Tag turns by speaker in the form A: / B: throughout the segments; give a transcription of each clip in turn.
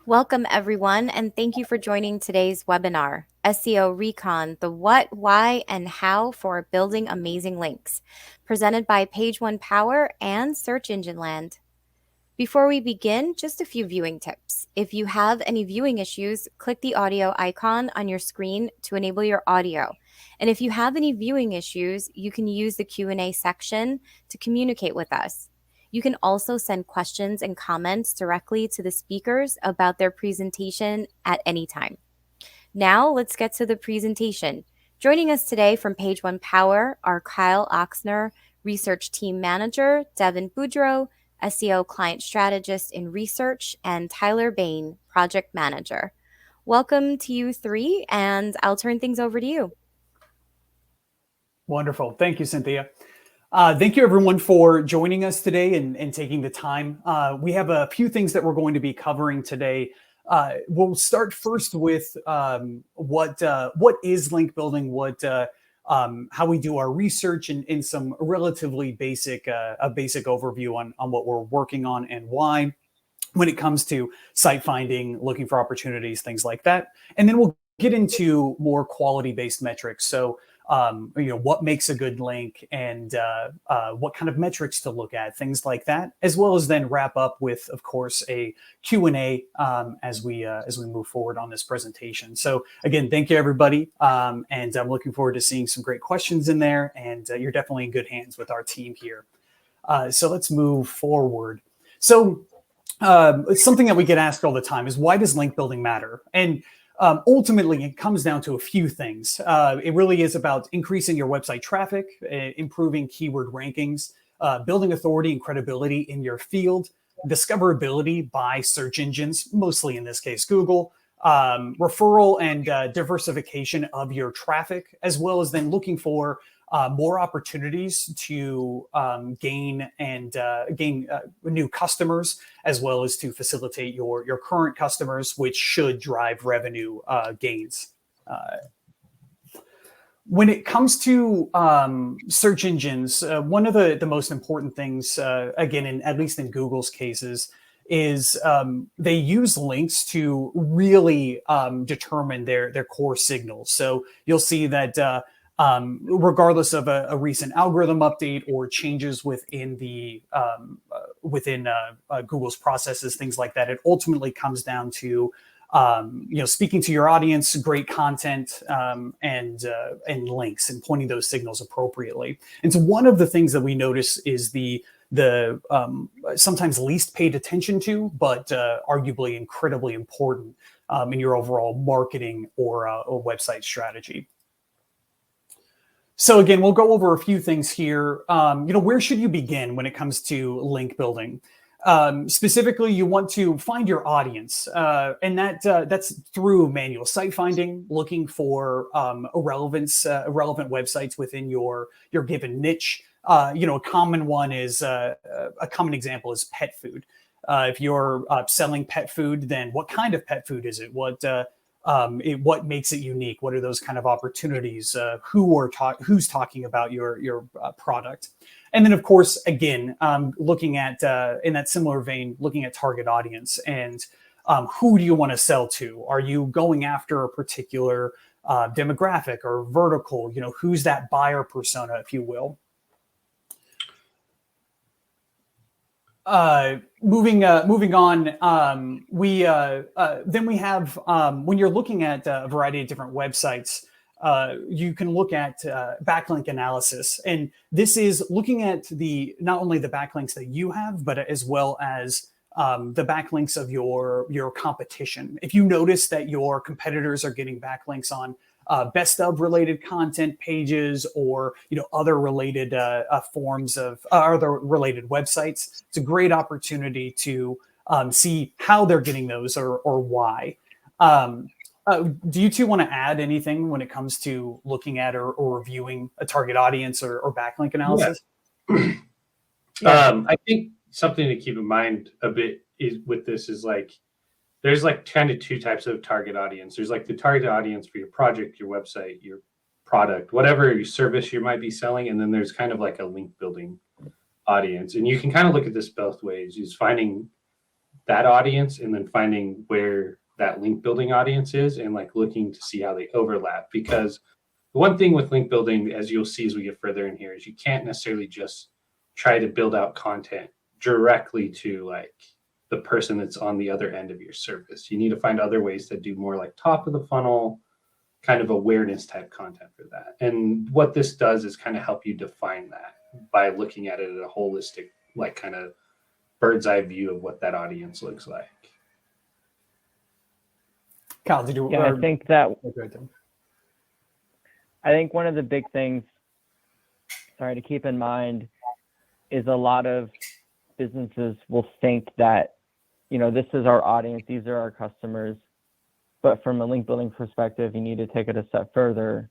A: Welcome, everyone, and thank you for joining today's webinar, SEO Recon, the what, why, and how for building amazing links, presented by Page One Power and Search Engine Land. Before we begin, just a few viewing tips. If you have any viewing issues, click the audio icon on your screen to enable your audio. And if you have any viewing issues, you can use the Q&A section to communicate with us. You can also send questions and comments directly to the speakers about their presentation at any time. Now, let's get to the presentation. Joining us today from Page One Power are Kyle Oxner, Research Team Manager, Devin Boudreau, SEO Client Strategist in Research, and Tyler Bain, Project Manager. Welcome to you three, and I'll turn things over to you.
B: Wonderful. Thank you, Cynthia. Thank you, everyone, for joining us today and taking the time. We have a few things that we're going to be covering today. We'll start first with what is link building, how we do our research, and in some relatively basic overview on what we're working on and why when it comes to site finding, looking for opportunities, things like that. And then we'll get into more quality-based metrics. So what makes a good link and what kind of metrics to look at, things like that, as well as then wrap up with, of course, a Q&A as we move forward on this presentation. So again, thank you, everybody. And I'm looking forward to seeing some great questions in there, and you're definitely in good hands with our team here. So let's move forward. So something that we get asked all the time is, why does link building matter? And ultimately, it comes down to a few things. It really is about increasing your website traffic, improving keyword rankings, building authority and credibility in your field, discoverability by search engines, mostly in this case Google, referral and diversification of your traffic, as well as then looking for more opportunities to gain new customers, as well as to facilitate your current customers, which should drive revenue gains. When it comes to search engines, one of the most important things, again, at least in Google's cases, is they use links to really determine their core signals. So you'll see that regardless of a recent algorithm update or changes within Google's processes, things like that, it ultimately comes down to speaking to your audience, great content, and links, and pointing those signals appropriately. And so one of the things that we notice is the sometimes least paid attention to, but arguably incredibly important in your overall marketing or website strategy. So again, we'll go over a few things here. Where should you begin when it comes to link building? Specifically, you want to find your audience, and that's through manual site finding, looking for relevant websites within your given niche. A common one is a common example is pet food. If you're selling pet food, then what kind of pet food is it? What makes it unique? What are those kind of opportunities? Who's talking about your product? And then, of course, again, looking at in that similar vein, looking at target audience and who do you want to sell to? Are you going after a particular demographic or vertical? Who's that buyer persona, if you will? Moving on, we have when you're looking at a variety of different websites, you can look at backlink analysis, and this is looking at not only the backlinks that you have, but as well as the backlinks of your competition. If you notice that your competitors are getting backlinks on best of related content pages or other related forms of other related websites, it's a great opportunity to see how they're getting those or why. Do you two want to add anything when it comes to looking at or reviewing a target audience or backlink analysis?
C: Yeah. I think something to keep in mind a bit with this is there's kind of two types of target audience. There's the target audience for your project, your website, your product, whatever your service you might be selling. And then there's kind of a link building audience. And you can kind of look at this both ways. Is finding that audience and then finding where that link building audience is and like looking to see how they overlap. Because the one thing with link building, as you'll see as we get further in here, is you can't necessarily just try to build out content directly to like the person that's on the other end of your service. You need to find other ways to do more like top of the funnel kind of awareness type content for that. And what this does is kind of help you define that by looking at it at a holistic, like kind of bird's eye view of what that audience looks like.
B: Kyle, did you?
D: Yeah, I think that.
B: Okay,
D: I think one of the big things, to keep in mind is a lot of businesses will think that, this is our audience, these are our customers. But from a link building perspective, you need to take it a step further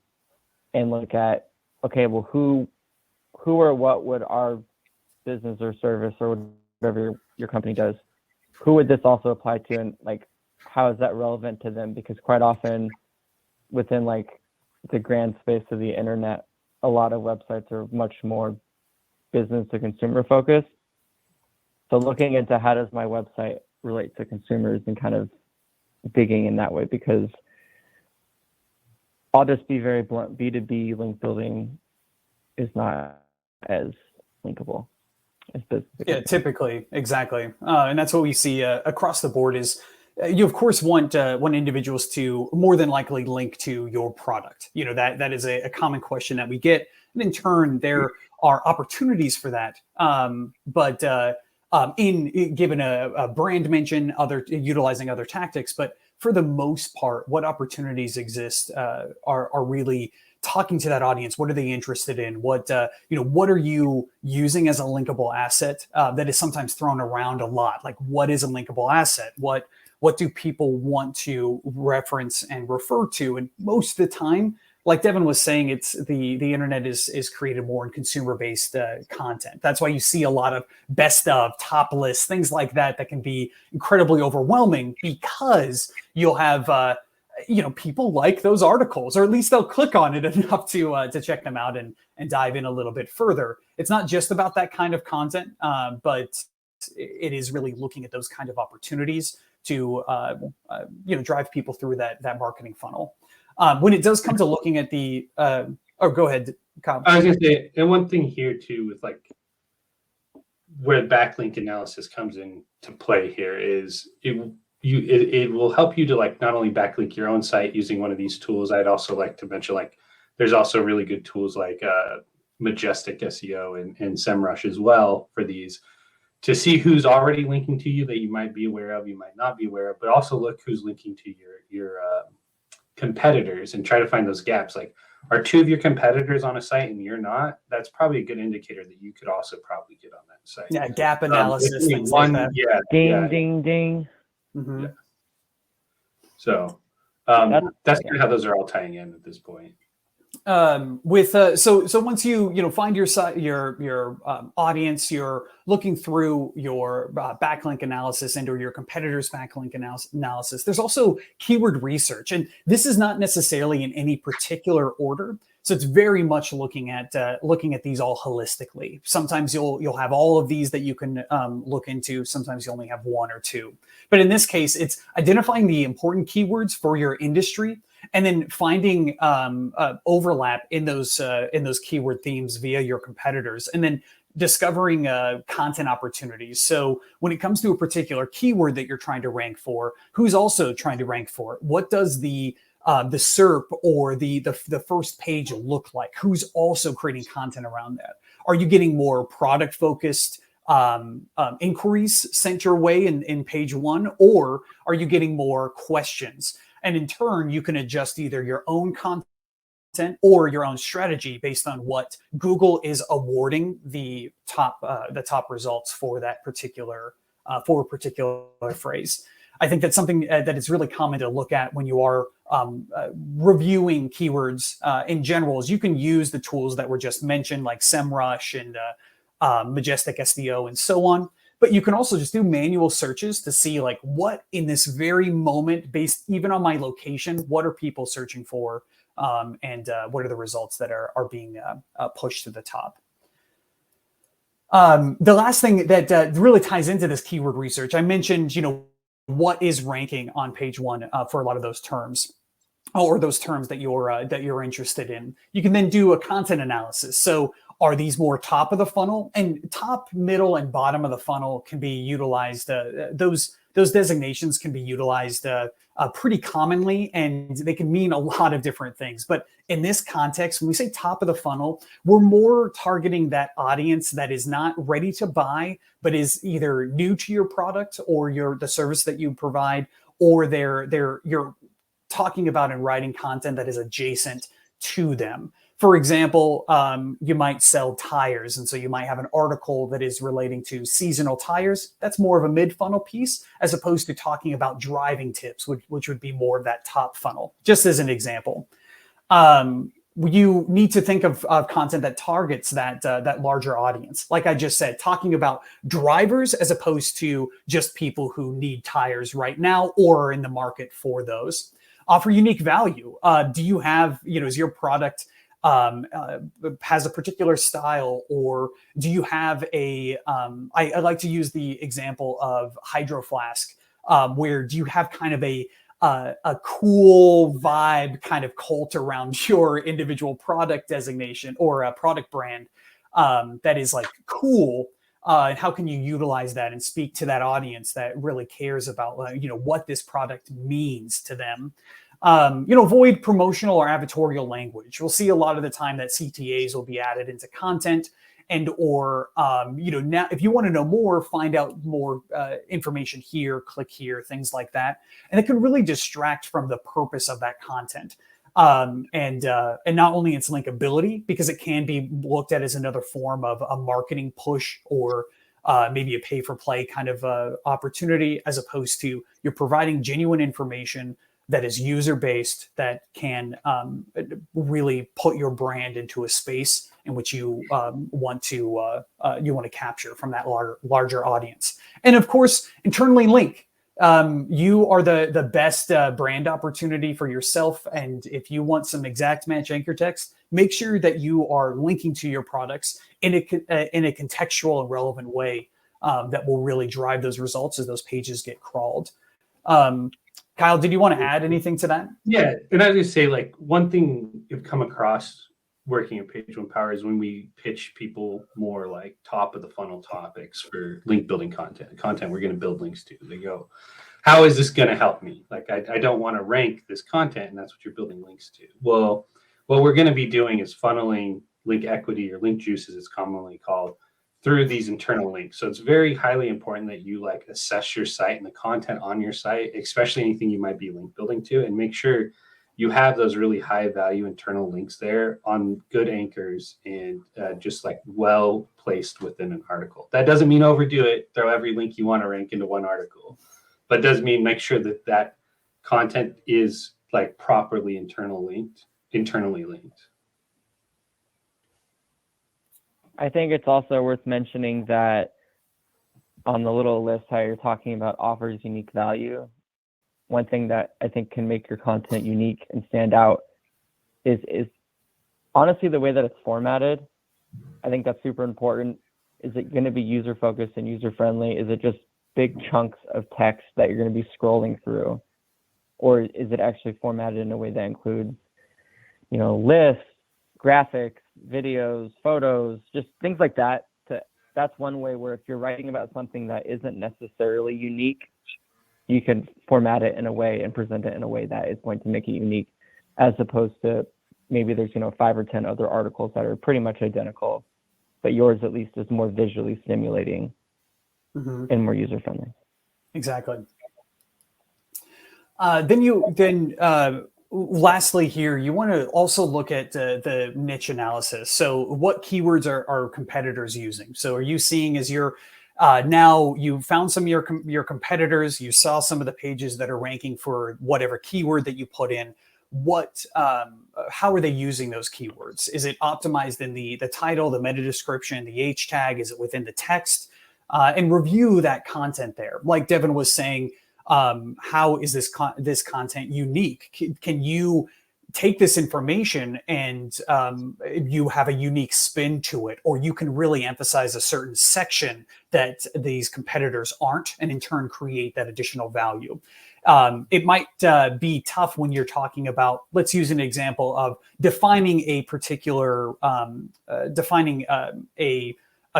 D: and look at, okay, well, who or what would our business or service or whatever your company does, who would this also apply to? And like, how is that relevant to them? Because quite often within like the grand space of the internet, a lot of websites are much more business to consumer focused. So looking into how does my website relate to consumers and kind of digging in that way, because I'll just be very blunt, B2B link building is not as linkable as business.
B: Yeah, typically, exactly. And that's what we see across the board is you, of course, want individuals to more than likely link to your product. That is a common question that we get. And in turn, there are opportunities for that. But in given a brand mention, utilizing other tactics, but for the most part, what opportunities exist are really talking to that audience. What are they interested in? What are you using as a linkable asset that is sometimes thrown around a lot? Like, what is a linkable asset? What do people want to reference and refer to? And most of the time, like Devin was saying, it's the internet is created more in consumer-based content. That's why you see a lot of best of, top lists, things like that can be incredibly overwhelming, because you'll have people like those articles, or at least they'll click on it enough to check them out and dive in a little bit further. It's not just about that kind of content, but it is really looking at those kind of opportunities to drive people through that marketing funnel. When it does come to looking at the, go ahead, Kyle.
C: I was going to say, and one thing here too, with like where backlink analysis comes into play here is it will help you to like not only backlink your own site using one of these tools. I'd also like to mention like there's also really good tools like Majestic SEO and SEMrush as well for these, to see who's already linking to you that you might be aware of, you might not be aware of, but also look who's linking to your competitors and try to find those gaps. Like, are two of your competitors on a site and you're not? That's probably a good indicator that you could also probably get on that site.
B: Yeah, gap analysis, things like that.
C: Yeah,
D: ding.
B: Mm-hmm.
C: Yeah. So that's kind of how those are all tying in at this point.
B: So once you find your site, your audience, you're looking through your backlink analysis and or your competitors' backlink analysis. There's also keyword research, and this is not necessarily in any particular order. So it's very much looking at these all holistically. Sometimes you'll have all of these that you can look into. Sometimes you only have one or two. But in this case, it's identifying the important keywords for your industry, and then finding overlap in those keyword themes via your competitors, and then discovering content opportunities. So when it comes to a particular keyword that you're trying to rank for, who's also trying to rank for it? What does the SERP or the first page look like? Who's also creating content around that? Are you getting more product focused inquiries sent your way in page one, or are you getting more questions? And in turn, you can adjust either your own content or your own strategy based on what Google is awarding the top results for that particular phrase. I think that's something that is really common to look at when you are reviewing keywords in general. Is you can use the tools that were just mentioned, like SEMrush and Majestic SEO and so on. But you can also just do manual searches to see like what in this very moment, based even on my location, what are people searching for, and what are the results that are being pushed to the top. The last thing that really ties into this keyword research, I mentioned, what is ranking on page one for a lot of those terms, or those terms that you're interested in. You can then do a content analysis. So are these more top of the funnel? And top, middle, and bottom of the funnel can be utilized. Those designations can be utilized pretty commonly, and they can mean a lot of different things. But in this context, when we say top of the funnel, we're more targeting that audience that is not ready to buy, but is either new to your product or the service that you provide, or you're talking about and writing content that is adjacent to them. For example, you might sell tires, and so you might have an article that is relating to seasonal tires. That's more of a mid-funnel piece, as opposed to talking about driving tips, which would be more of that top funnel, just as an example. You need to think of content that targets that larger audience. Like I just said, talking about drivers as opposed to just people who need tires right now or are in the market for those. Offer unique value. Do you have, is your product has a particular style, or do you have I like to use the example of Hydro Flask, where do you have kind of a cool vibe kind of cult around your individual product designation or a product brand that is like cool? And how can you utilize that and speak to that audience that really cares about, what this product means to them? Avoid promotional or advertorial language. We'll see a lot of the time that CTAs will be added into content, or now if you want to know more, find out more information here, click here, things like that. And it can really distract from the purpose of that content. And not only its linkability, because it can be looked at as another form of a marketing push, or maybe a pay for play kind of opportunity, as opposed to you're providing genuine information that is user-based, that can really put your brand into a space in which you want to capture from that larger audience. And of course, internally link. You are the best brand opportunity for yourself. And if you want some exact match anchor text, make sure that you are linking to your products in a contextual and relevant way that will really drive those results as those pages get crawled. Kyle, did you want to add anything to that?
C: Yeah, and I was going to say, like, one thing you've come across working at Page One Power is when we pitch people more like top of the funnel topics for link building content we're going to build links to. They go, how is this going to help me? Like, I don't want to rank this content, and that's what you're building links to. Well, what we're going to be doing is funneling link equity, or link juice as it's commonly called, through these internal links. So it's very highly important that you assess your site and the content on your site, especially anything you might be link building to, and make sure you have those really high value internal links there on good anchors and just well placed within an article. That doesn't mean overdo it, throw every link you want to rank into one article, but it does mean make sure that content is properly internally linked.
D: I think it's also worth mentioning that on the little list, how you're talking about offers unique value. One thing that I think can make your content unique and stand out is honestly the way that it's formatted. I think that's super important. Is it going to be user focused and user friendly? Is it just big chunks of text that you're going to be scrolling through? Or is it actually formatted in a way that includes, lists, graphics, videos, photos, just things like that? That's one way where if you're writing about something that isn't necessarily unique, you can format it in a way and present it in a way that is going to make it unique, as opposed to maybe there's 5 or 10 other articles that are pretty much identical, but yours at least is more visually stimulating and more user friendly.
B: Exactly. Lastly here, you want to also look at the niche analysis. So what keywords are competitors using? So are you seeing as you're now you found some of your competitors, you saw some of the pages that are ranking for whatever keyword that you put in, how are they using those keywords? Is it optimized in the title, the meta description, the H tag? Is it within the text? And review that content there. Like Devin was saying, how is this content unique? Can you take this information and you have a unique spin to it, or you can really emphasize a certain section that these competitors aren't, and in turn create that additional value. It might be tough when you're talking about, let's use an example of defining a particular, a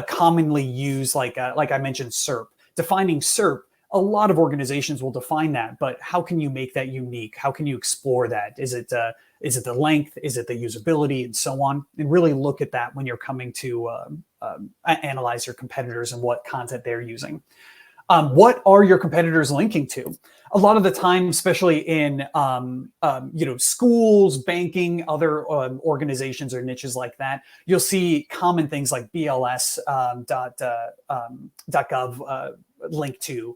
B: commonly used, like I mentioned, SERP. Defining SERP, a lot of organizations will define that, but how can you make that unique? How can you explore that? Is it the length? Is it the usability, and so on? And really look at that when you're coming to analyze your competitors and what content they're using. What are your competitors linking to? A lot of the time, especially in schools, banking, other organizations or niches like that, you'll see common things like BLS .gov link to.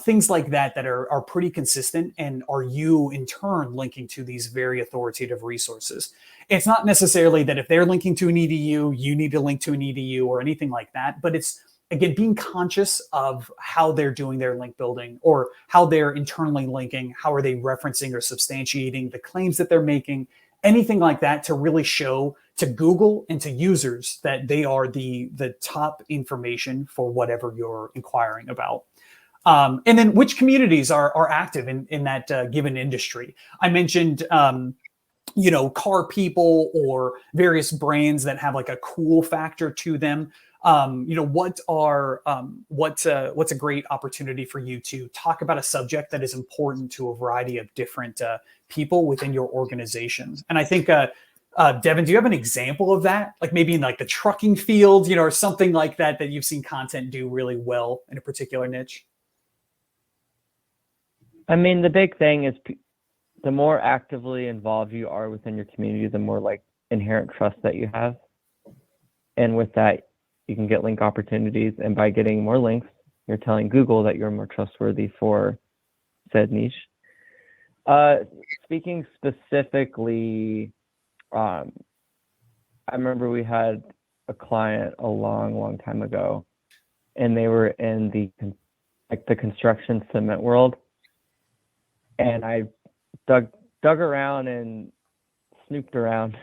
B: Things like that are pretty consistent, and are you in turn linking to these very authoritative resources. It's not necessarily that if they're linking to an EDU, you need to link to an EDU or anything like that, but it's, again, being conscious of how they're doing their link building, or how they're internally linking, how are they referencing or substantiating the claims that they're making, anything like that, to really show to Google and to users that they are the top information for whatever you're inquiring about. And then which communities are active in that given industry. I mentioned car people, or various brands that have like a cool factor to them. What's a great opportunity for you to talk about a subject that is important to a variety of different people within your organization? And I think, Devin, do you have an example of that? Like maybe in like the trucking field, or something like that you've seen content do really well in a particular niche?
D: I mean, the big thing is the more actively involved you are within your community, the more like inherent trust that you have. And with that, you can get link opportunities. And by getting more links, you're telling Google that you're more trustworthy for said niche. Speaking specifically, I remember we had a client a long time ago, and they were in the construction cement world. And I dug around and snooped around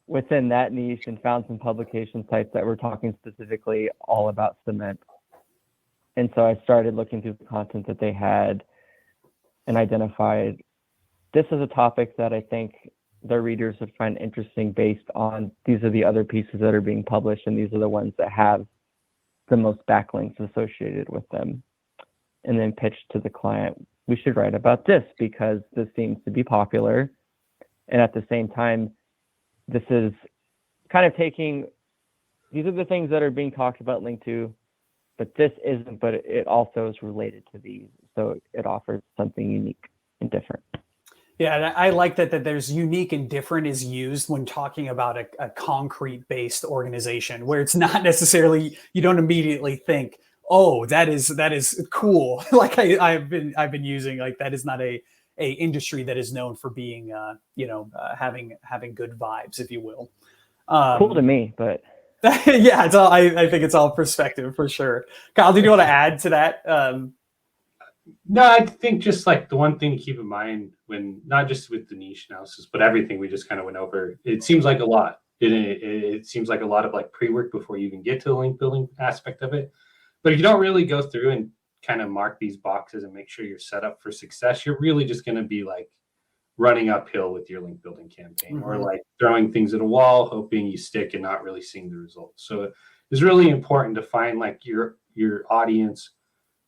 D: within that niche and found some publication sites that were talking specifically all about cement. And so I started looking through the content that they had and identified this is a topic that I think their readers would find interesting based on these are the other pieces that are being published, and these are the ones that have the most backlinks associated with them. And then pitched to the client, we should write about this because this seems to be popular. And at the same time, this is kind of these are the things that are being talked about, linked to, but this isn't, but it also is related to these. So it offers something unique and different.
B: Yeah, and I like that there's unique and different is used when talking about a concrete-based organization, where it's not necessarily, you don't immediately think, oh, that is cool. Like I've been using, like, that is not a industry that is known for being having good vibes, if you will.
D: Cool to me, but
B: yeah, it's all. I think it's all perspective for sure. Kyle, did you want to add to that?
C: No, I think just like the one thing to keep in mind when not just with the niche analysis, but everything we just kind of went over, it seems like a lot. It seems like a lot of like pre-work before you even get to the link building aspect of it. But if you don't really go through and kind of mark these boxes and make sure you're set up for success, you're really just going to be like running uphill with your link building campaign, or like throwing things at a wall, hoping you stick and not really seeing the results. So it's really important to find like your audience,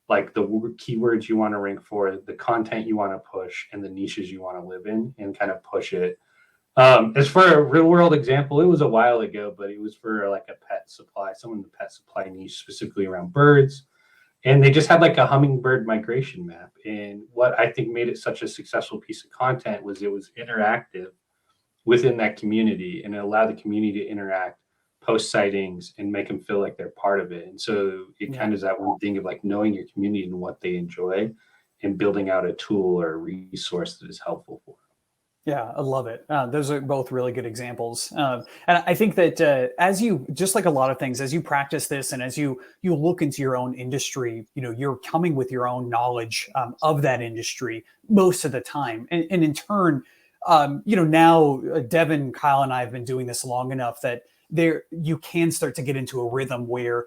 C: like the keywords you want to rank for, the content you want to push, and the niches you want to live in, and kind of push it. As for a real world example, it was a while ago, but it was for like a pet supply, someone in the pet supply niche, specifically around birds. And they just had like a hummingbird migration map. And what I think made it such a successful piece of content was it was interactive within that community, and it allowed the community to interact, post sightings, and make them feel like they're part of it. And so it kind of is that one thing of like knowing your community and what they enjoy, and building out a tool or a resource that is helpful for them.
B: Yeah, I love it. Those are both really good examples. And I think that as you, just like a lot of things, as you practice this and as you look into your own industry, you're coming with your own knowledge of that industry most of the time. And in turn, now Devin, Kyle, and I have been doing this long enough that you can start to get into a rhythm where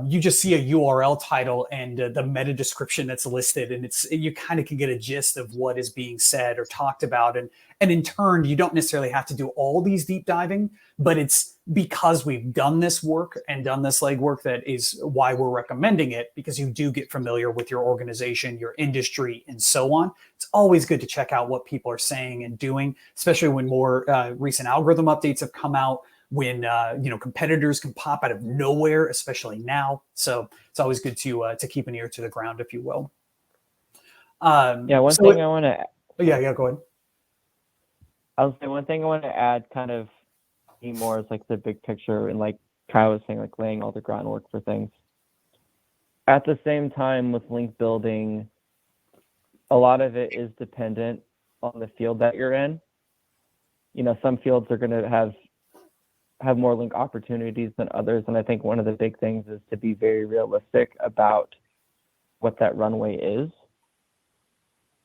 B: you just see a URL title and the meta description that's listed, and you kind of can get a gist of what is being said or talked about, and in turn, you don't necessarily have to do all these deep diving, but it's because we've done this work and done this legwork that is why we're recommending it, because you do get familiar with your organization, your industry, and so on. It's always good to check out what people are saying and doing, especially when more recent algorithm updates have come out, when competitors can pop out of nowhere, especially now. So it's always good to keep an ear to the ground, if you will.
D: One thing I want to.
B: Yeah, go ahead.
D: I was saying one thing I want to add, kind of more is like the big picture, and like Kyle was saying, like laying all the groundwork for things. At the same time, with link building, a lot of it is dependent on the field that you're in. Some fields are going to have more link opportunities than others, and I think one of the big things is to be very realistic about what that runway is.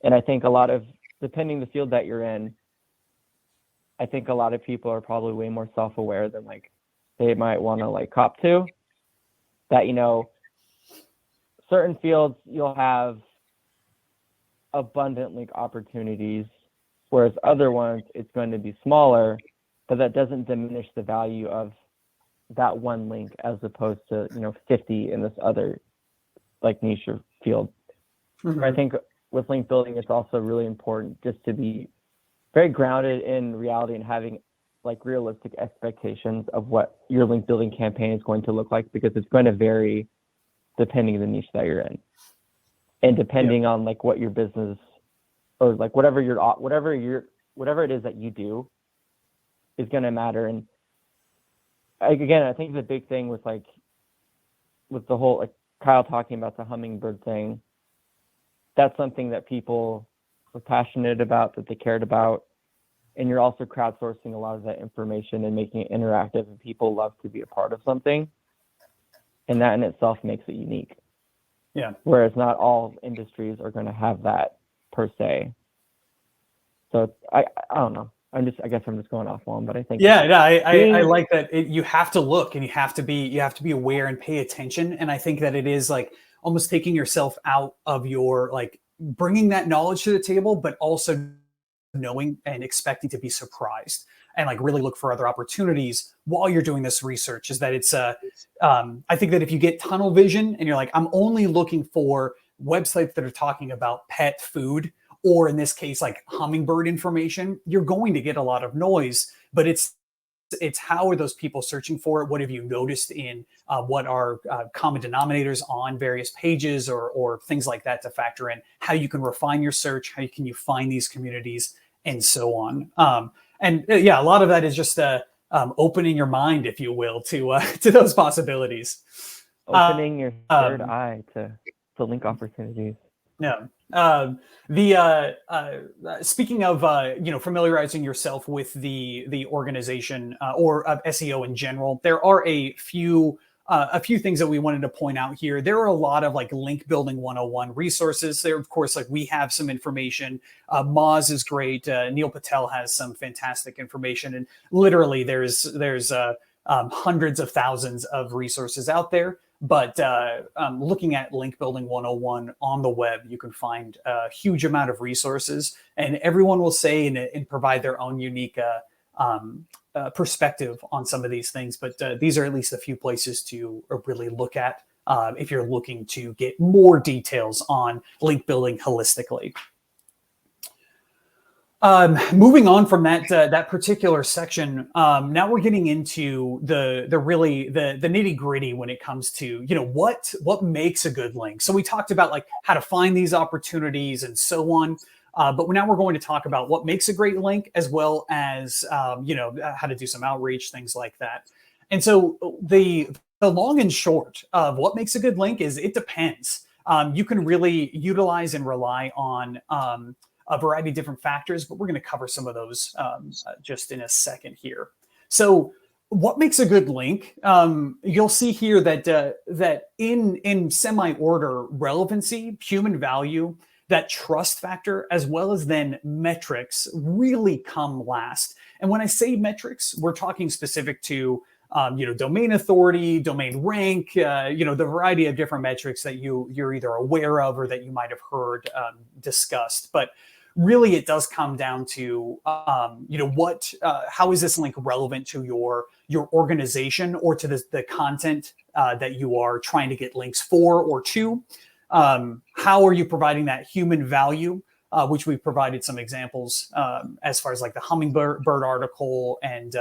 D: And I think depending the field that you're in, I think a lot of people are probably way more self-aware than like they might want to like cop to. That, certain fields you'll have abundant link opportunities, whereas other ones it's going to be smaller, but that doesn't diminish the value of that one link as opposed to 50 in this other like niche field.
B: Mm-hmm.
D: I think with link building, it's also really important just to be very grounded in reality and having like realistic expectations of what your link building campaign is going to look like, because it's going to vary depending on the niche that you're in, and depending on like what your business or like whatever it is that you do is going to matter. And again, I think the big thing with the whole like Kyle talking about the hummingbird thing, that's something that people were passionate about, that they cared about, and you're also crowdsourcing a lot of that information and making it interactive, and people love to be a part of something, and that in itself makes it unique.
B: Yeah.
D: Whereas not all industries are going to have that per se. So I don't know. I guess I'm just going off on, but I think
B: I like that. You have to look, and you have to be aware and pay attention. And I think that it is like almost taking yourself out of your like bringing that knowledge to the table, but also knowing and expecting to be surprised and like really look for other opportunities while you're doing this research. Is that it's I think that if you get tunnel vision and you're like, I'm only looking for websites that are talking about pet food, or in this case, like hummingbird information, you're going to get a lot of noise. But it's how are those people searching for it? What have you noticed in what are common denominators on various pages or things like that to factor in how you can refine your search, how can you find these communities, and so on. A lot of that is just opening your mind, if you will, to those possibilities.
D: Opening your third eye to link opportunities.
B: Yeah. Speaking of familiarizing yourself with the organization or SEO in general, there are a few things that we wanted to point out here. There are a lot of like link building 101 resources. There, of course, like we have some information. Moz is great. Neil Patel has some fantastic information, and literally there's hundreds of thousands of resources out there. But looking at Link Building 101 on the web, you can find a huge amount of resources, and everyone will say and provide their own unique perspective on some of these things. But these are at least a few places to really look at if you're looking to get more details on link building holistically. Moving on from that particular section, now we're getting into the nitty gritty when it comes to what makes a good link. So we talked about like how to find these opportunities and so on, but now we're going to talk about what makes a great link, as well as how to do some outreach, things like that. And so the long and short of what makes a good link is it depends. You can really utilize and rely on a variety of different factors, but we're going to cover some of those just in a second here. So what makes a good link? You'll see here that in semi-order, relevancy, human value, that trust factor, as well as then metrics, really come last. And when I say metrics, we're talking specific to domain authority, domain rank, the variety of different metrics that you're either aware of or that you might have heard discussed. But really, it does come down to how is this link relevant to your organization or to the content that you are trying to get links for or to. How are you providing that human value, which we've provided some examples as far as like the hummingbird article and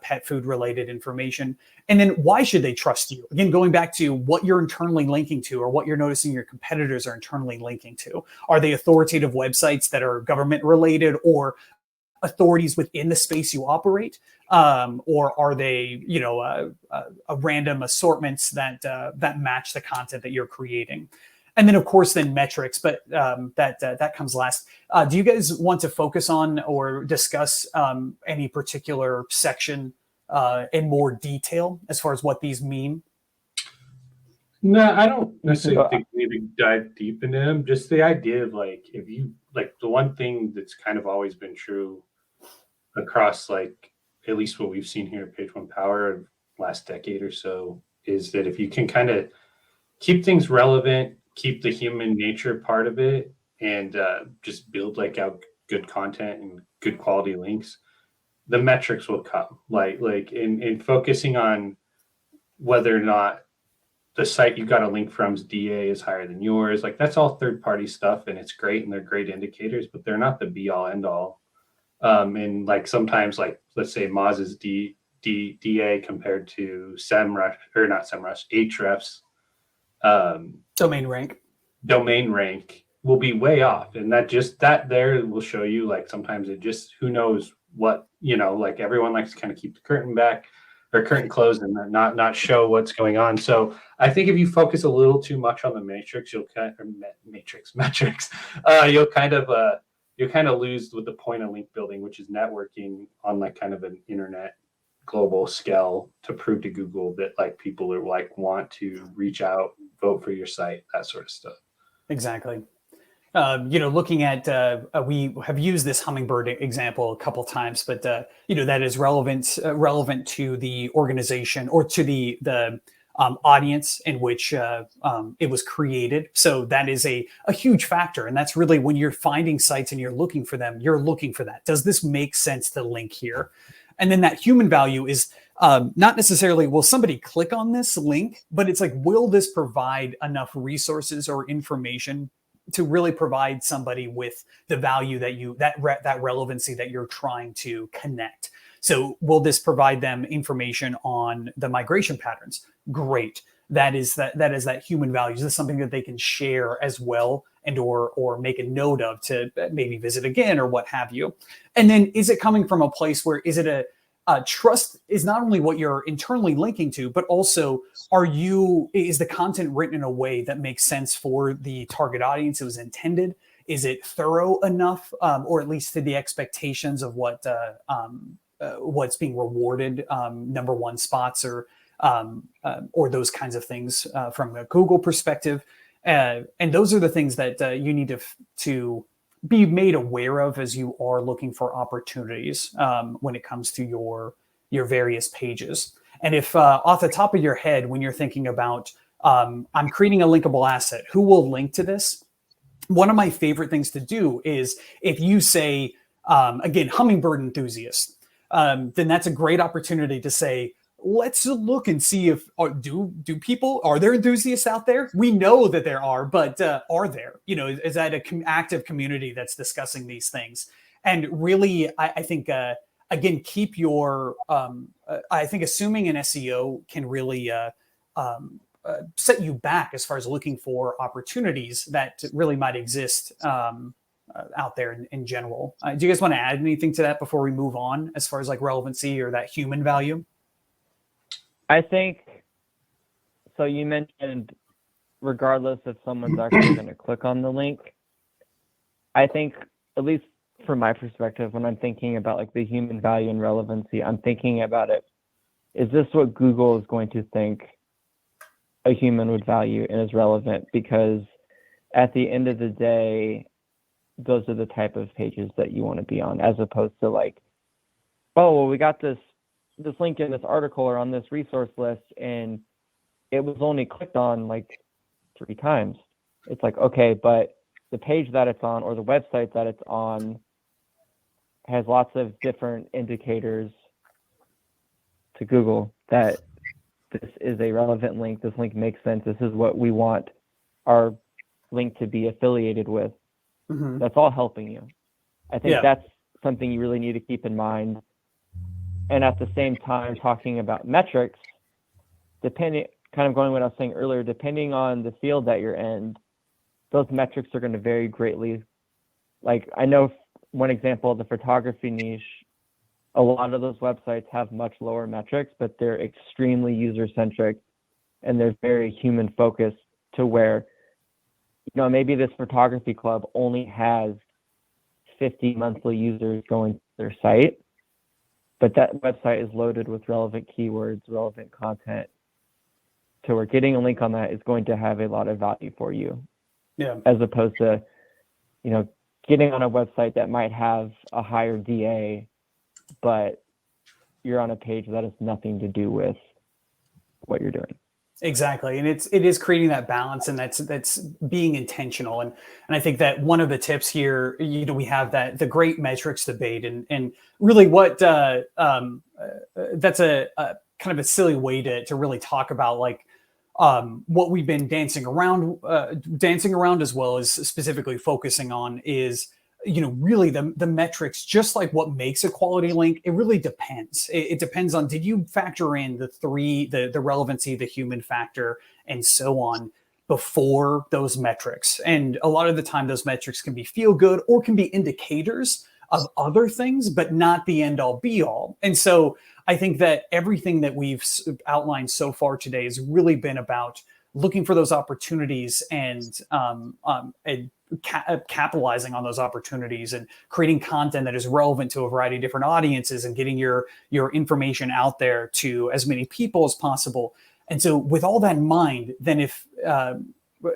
B: pet food related information. And then why should they trust you? Again, going back to what you're internally linking to or what you're noticing your competitors are internally linking to. Are they authoritative websites that are government related or authorities within the space you operate? Or are they, a random assortments that match the content that you're creating? And then, of course, then metrics, but that comes last. Do you guys want to focus on or discuss any particular section in more detail as far as what these mean?
C: No, I don't necessarily think we need to dive deep into them. Just the idea of like, if you like, the one thing that's kind of always been true across like at least what we've seen here at Page One Power last decade or so is that if you can kind of keep things relevant, keep the human nature part of it, and just build like out good content and good quality links, the metrics will come. Like in focusing on whether or not the site you got a link from's DA is higher than yours, like that's all third-party stuff, and it's great, and they're great indicators, but they're not the be-all end-all. And like sometimes, like let's say Moz's DA compared to SEMrush or not SEMrush, Ahrefs.
B: Domain rank will be way off, and that there will show you like sometimes it just who knows what, like everyone likes to kind of keep the curtain back or curtain closed and not show what's going on. So I think if you focus a little too much on the metrics, you'll kind of lose with the point of link building, which is networking on like kind of an internet global scale to prove to Google that like people are like want to reach out, vote for your site, that sort of stuff. Exactly. Looking at, we have used this hummingbird example a couple times, but that is relevant to the organization or to the audience in which it was created. So that is a huge factor, and that's really when you're finding sites and you're looking for them. You're looking for that. Does this make sense to link here? And then that human value is not necessarily will somebody click on this link, but it's like, will this provide enough resources or information to really provide somebody with the value that relevancy that you're trying to connect? So will this provide them information on the migration patterns? Great. That is that human value. Is this something that they can share as well and or make a note of to maybe visit again or what have you? And then is it coming from a place where is it trust is not only what you're internally linking to, but also is the content written in a way that makes sense for the target audience it was intended? Is it thorough enough, or at least to the expectations of what's being rewarded, number one spots or those kinds of things from a Google perspective? And those are the things that you need to be made aware of as you are looking for opportunities when it comes to your various pages. And if off the top of your head, when you're thinking about, I'm creating a linkable asset, who will link to this? One of my favorite things to do is if you say, again, hummingbird enthusiast, then that's a great opportunity to say, let's look and see if are there enthusiasts out there? We know that there are, but are there? Is that an active community that's discussing these things? And really, I think again, keep your. I think assuming an SEO can really set you back as far as looking for opportunities that really might exist out there in general. Do you guys want to add anything to that before we move on, as far as like relevancy or that human value?
D: I think, so you mentioned regardless if someone's actually going to click on the link, I think, at least from my perspective, when I'm thinking about like the human value and relevancy, I'm thinking about it, is this what Google is going to think a human would value and is relevant? Because at the end of the day, those are the type of pages that you want to be on, as opposed to like, oh, well, we got this link in this article or on this resource list, and it was only clicked on like 3 times. It's like, okay, but the page that it's on or the website that it's on has lots of different indicators to Google that this is a relevant link. This link makes sense. This is what we want our link to be affiliated with.
B: Mm-hmm.
D: That's all helping you. I think that's something you really need to keep in mind. And at the same time, talking about metrics, kind of going what I was saying earlier, depending on the field that you're in, those metrics are going to vary greatly. Like, I know one example, the photography niche, a lot of those websites have much lower metrics, but they're extremely user-centric and they're very human-focused, to where, you know, maybe this photography club only has 50 monthly users going to their site, but that website is loaded with relevant keywords, relevant content, to where getting a link on that is going to have a lot of value for you.
B: Yeah.
D: As opposed to, you know, getting on a website that might have a higher DA, but you're on a page that has nothing to do with what you're doing.
B: Exactly. And it is creating that balance, and that's being intentional. And I think that one of the tips here, you know, we have the great metrics debate, and really what that's a kind of a silly way to really talk about, like, what we've been dancing around, as well as specifically focusing on is, you know, really the metrics, just like what makes a quality link. It really depends. It depends on, did you factor in the relevancy, the human factor, and so on before those metrics. And a lot of the time those metrics can be feel good or can be indicators of other things, but not the end all be all. And so I think that everything that we've outlined so far today has really been about looking for those opportunities and capitalizing on those opportunities and creating content that is relevant to a variety of different audiences and getting your information out there to as many people as possible. And so with all that in mind, then if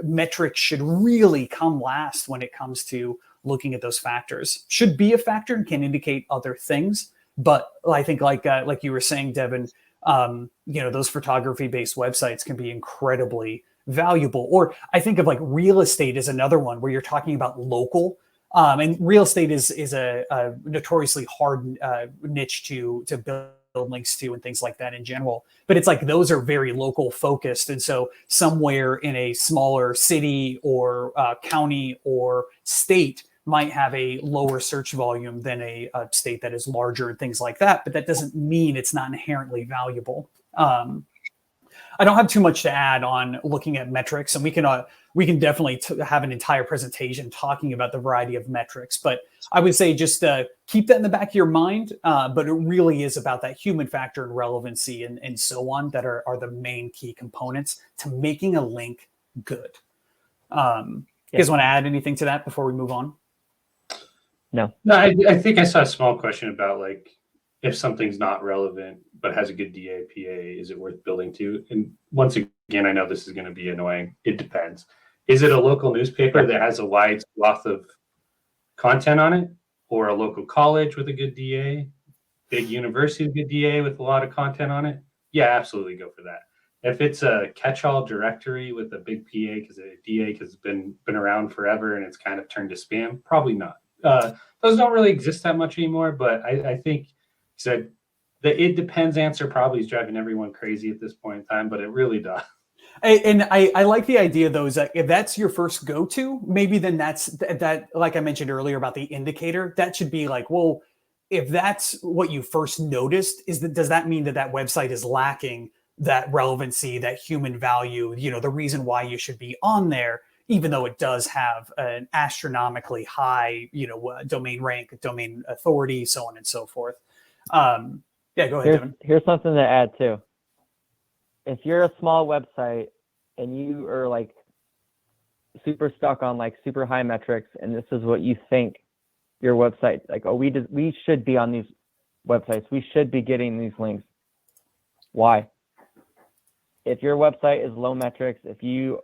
B: metrics should really come last when it comes to looking at those factors. Should be a factor and can indicate other things. But I think like you were saying, Devin, you know, those photography-based websites can be incredibly valuable. Or I think of like real estate as another one where you're talking about local. And real estate is a notoriously hard niche to build links to and things like that in general. But it's like those are very local focused. And so somewhere in a smaller city or county or state might have a lower search volume than a state that is larger and things like that. But that doesn't mean it's not inherently valuable. I don't have too much to add on looking at metrics, and we can definitely have an entire presentation talking about the variety of metrics. But I would say just keep that in the back of your mind. But it really is about that human factor and relevancy and so on that are the main key components to making a link good. You guys want to add anything to that before we move on?
C: No, I think I saw a small question about like, if something's not relevant but has a good DAPA, is it worth building to? And once again, I know this is going to be annoying. It depends. Is it a local newspaper that has a wide swath of content on it, or a local college with a good DA, big university with a good DA with a lot of content on it? Yeah, absolutely go for that. If it's a catch-all directory with a big PA because a DA has been around forever and it's kind of turned to spam, probably not. Those don't really exist that much anymore, but I think the it depends answer probably is driving everyone crazy at this point in time, but it really does.
B: And I like the idea though, is that if that's your first go-to, maybe then that's that, like I mentioned earlier about the indicator, that should be like, well, if that's what you first noticed, does that mean that website is lacking that relevancy, that human value, you know, the reason why you should be on there, even though it does have an astronomically high, you know, domain rank, domain authority, so on and so forth. Yeah, go ahead, Devin.
D: Here's something to add too. If you're a small website and you are like super stuck on like super high metrics, and this is what you think your website, like, oh, we should be on these websites, we should be getting these links. Why? If your website is low metrics, if you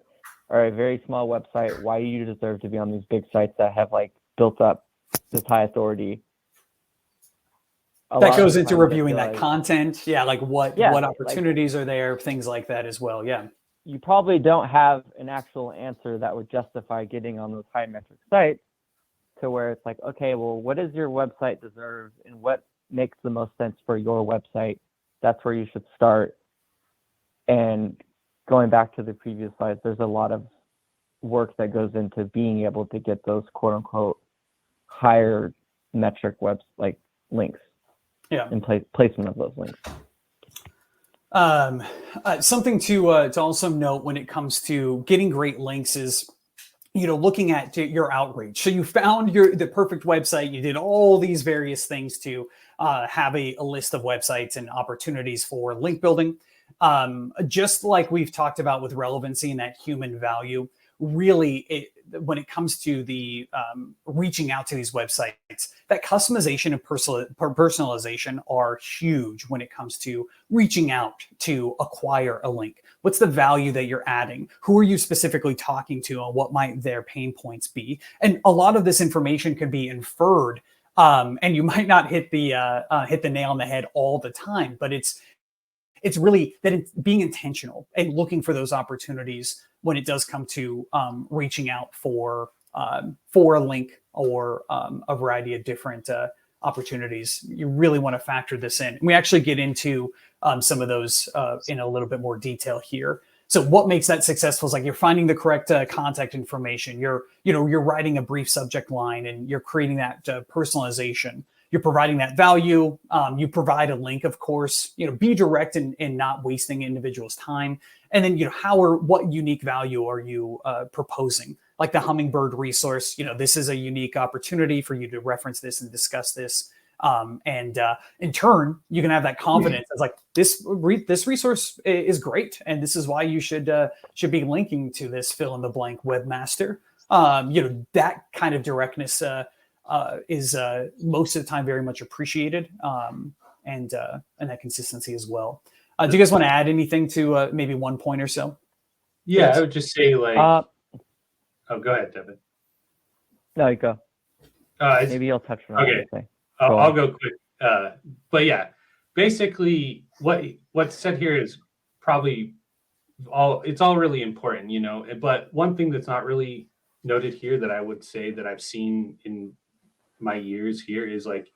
D: are a very small website. Why do you deserve to be on these big sites that have like built up this high authority?
B: That goes into
D: times I
B: reviewing
D: feel
B: that
D: like,
B: content. Yeah, like what
D: yeah, like
B: opportunities are there, things like that as well. Yeah.
D: you probably don't have an actual answer that would justify getting on those high metric sites, to where it's like, okay, well, what does your website deserve and what makes the most sense for your website? That's where you should start. And going back to the previous slides, there's a lot of work that goes into being able to get those quote unquote higher metric webs like links.
B: Yeah.
D: And placement of those links.
B: Something to also note when it comes to getting great links is, looking at your outreach. So you found the perfect website. You did all these various things to have a list of websites and opportunities for link building. Just like we've talked about with relevancy and that human value, really, when it comes to the reaching out to these websites, that customization and personalization are huge when it comes to reaching out to acquire a link. What's the value that you're adding? Who are you specifically talking to, and what might their pain points be? And a lot of this information can be inferred, and you might not hit the nail on the head all the time, but it's really that it's being intentional and looking for those opportunities when it does come to reaching out for a link or a variety of different opportunities. You really want to factor this in. And we actually get into some of those in a little bit more detail here. So what makes that successful is like you're finding the correct contact information. You're writing a brief subject line and you're creating that personalization. You're providing that value. You provide a link, of course. Be direct and not wasting individuals' time. And then, what unique value are you proposing? Like the Hummingbird resource. This is a unique opportunity for you to reference this and discuss this. And in turn, you can have that confidence. It's like this resource is great, and this is why you should be linking to this fill in the blank webmaster. That kind of directness is most of the time very much appreciated, and that consistency as well. Do you guys want to add anything to maybe one point or so?
C: Yeah,
B: Yes.
C: I would just say like, oh, go ahead, Devin.
D: No, you go. Maybe you'll touch on
C: okay. I'll go quick. But yeah, basically what's said here is probably it's all really important, but one thing that's not really noted here that I would say that I've seen in my years here is like